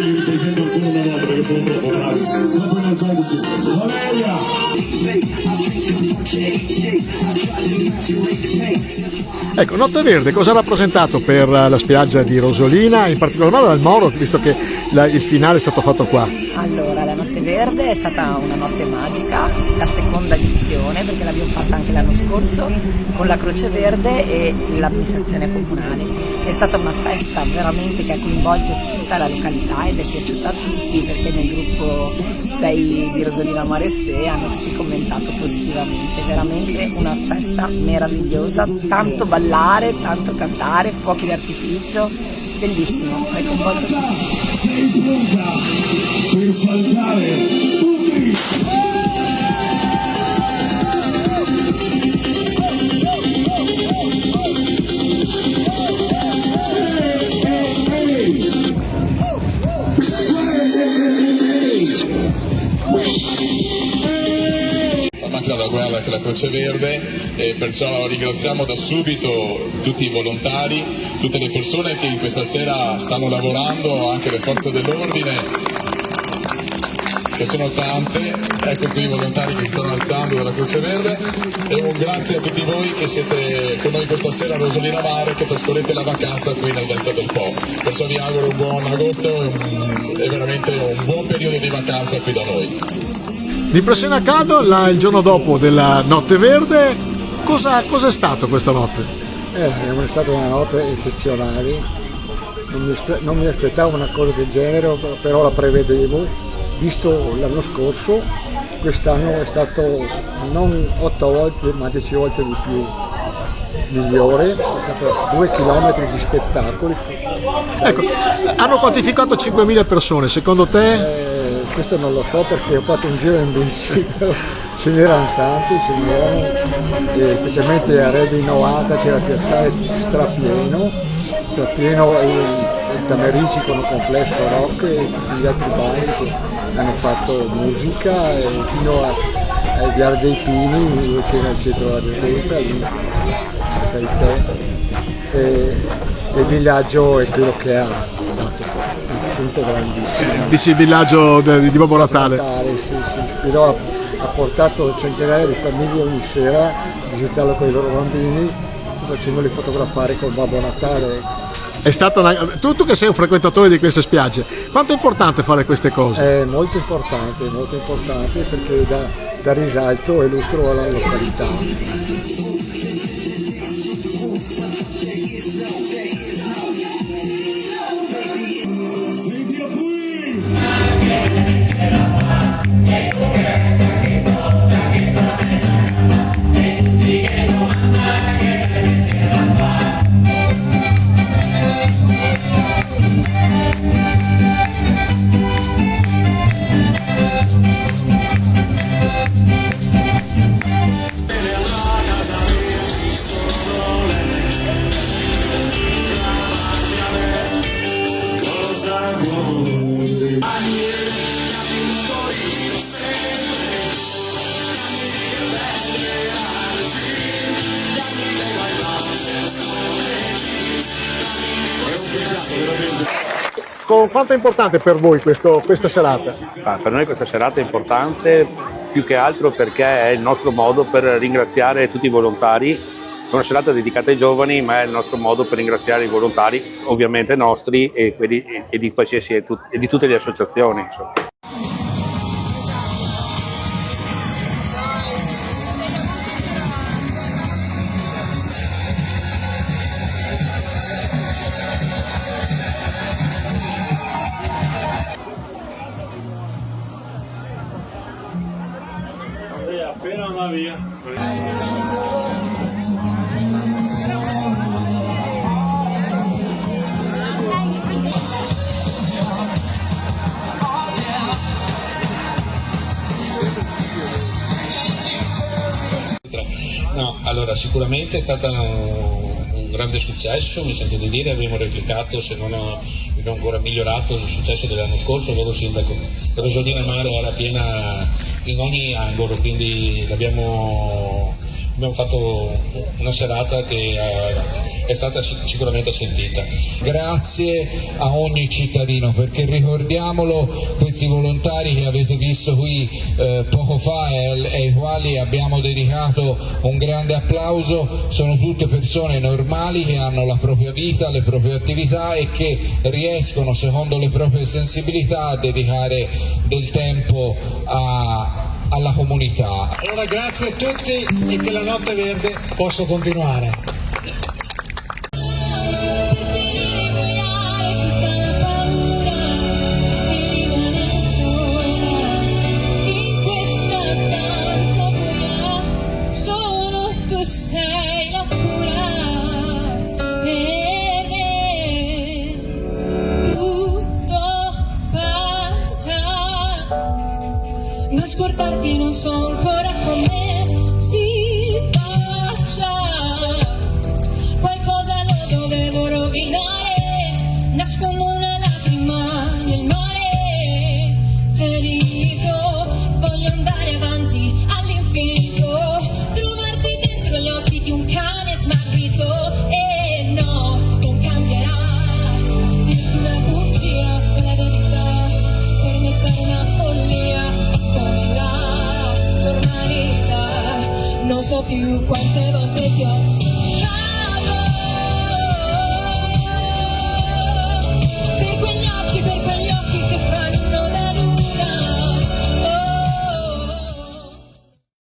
Ripresento ancora una volta perché sono troppo bravi. Dopo non so di Valeria! Ecco, Notte Verde cosa ha rappresentato per la spiaggia di Rosolina, in particolar modo al Moro, visto che il finale è stato fatto qua? Allora, la Notte Verde è stata una notte magica, la seconda edizione, perché l'abbiamo fatta anche l'anno scorso con la Croce Verde e l'amministrazione comunale. È stata una festa veramente che ha coinvolto tutta la località ed è piaciuta a tutti, perché nel gruppo 6 di Rosolina Mare Se hanno tutti commentato positivamente. Veramente una festa meravigliosa, tanto ballare, tanto cantare, fuochi d'artificio, bellissimo, hai coinvolto tutti. Sei pronta per saltare tutti? Manca la guerra che la Croce Verde, e perciò ringraziamo da subito tutti i volontari, tutte le persone che in questa sera stanno lavorando, anche le forze dell'ordine, che sono tante. Ecco qui i volontari che si stanno alzando dalla Croce Verde, e un grazie a tutti voi che siete con noi questa sera a Rosolina Mare, che trascorrete la vacanza qui nel Delta del Po. Perciò vi auguro un buon agosto e veramente un buon periodo di vacanza qui da noi. L'impressione a caldo il giorno dopo della Notte Verde, cosa è stato questa notte? È stata una notte eccezionale, non mi aspettavo una cosa del genere, però la prevedevo, visto l'anno scorso. Quest'anno è stato non 8 volte ma 10 volte di più migliore, è stato 2 chilometri di spettacoli. Ecco, hanno quantificato 5.000 persone, secondo te? Questo non lo so perché ho fatto un giro in bici, però ce n'erano tanti, specialmente a Reggio Novata c'era il piazzale strapieno e il Tamerici con un complesso rock e tutti gli altri bar che hanno fatto musica, e fino ai Viale dei Pini dove c'era il centro della Residenza, lì sai te, e il villaggio è quello che ha dato un punto grandissimo. Dici il villaggio di Babbo Natale? Sì. Però ha portato centinaia di famiglie ogni sera a visitarlo con i loro bambini, facendoli fotografare col Babbo Natale. È stata tu che sei un frequentatore di queste spiagge, quanto è importante fare queste cose? È molto importante perché dà risalto e lustro alla località. Quanto è importante per voi questa serata? Per noi questa serata è importante più che altro perché è il nostro modo per ringraziare tutti i volontari. È una serata dedicata ai giovani, ma è il nostro modo per ringraziare i volontari, ovviamente nostri e quelli e di qualsiasi e di tutte le associazioni. Insomma. Appena va via. No, allora sicuramente è stata un grande successo, mi sento di dire, abbiamo replicato, se non abbiamo ancora migliorato il successo dell'anno scorso. Loro sindaco, Rosolina Mare era piena in ogni angolo, quindi abbiamo fatto una serata che è stata sicuramente sentita. Grazie a ogni cittadino, perché ricordiamolo, questi volontari che avete visto qui poco fa e ai quali abbiamo dedicato un grande applauso, sono tutte persone normali che hanno la propria vita, le proprie attività e che riescono secondo le proprie sensibilità a dedicare del tempo alla comunità. Allora grazie a tutti e che la Notte Verde possa continuare. Sei la cura per me, tutto passa, ma scordarti non so ancora come si faccia, qualcosa lo dovevo rovinare, nascondo una lacrima nel mare, ferito, voglio andare avanti all'infinito, gli occhi di un cane smarrito e no, non cambierà, dirti una bugia, la verità, per me fare una follia, come la normalità, non so più quante volte ti ho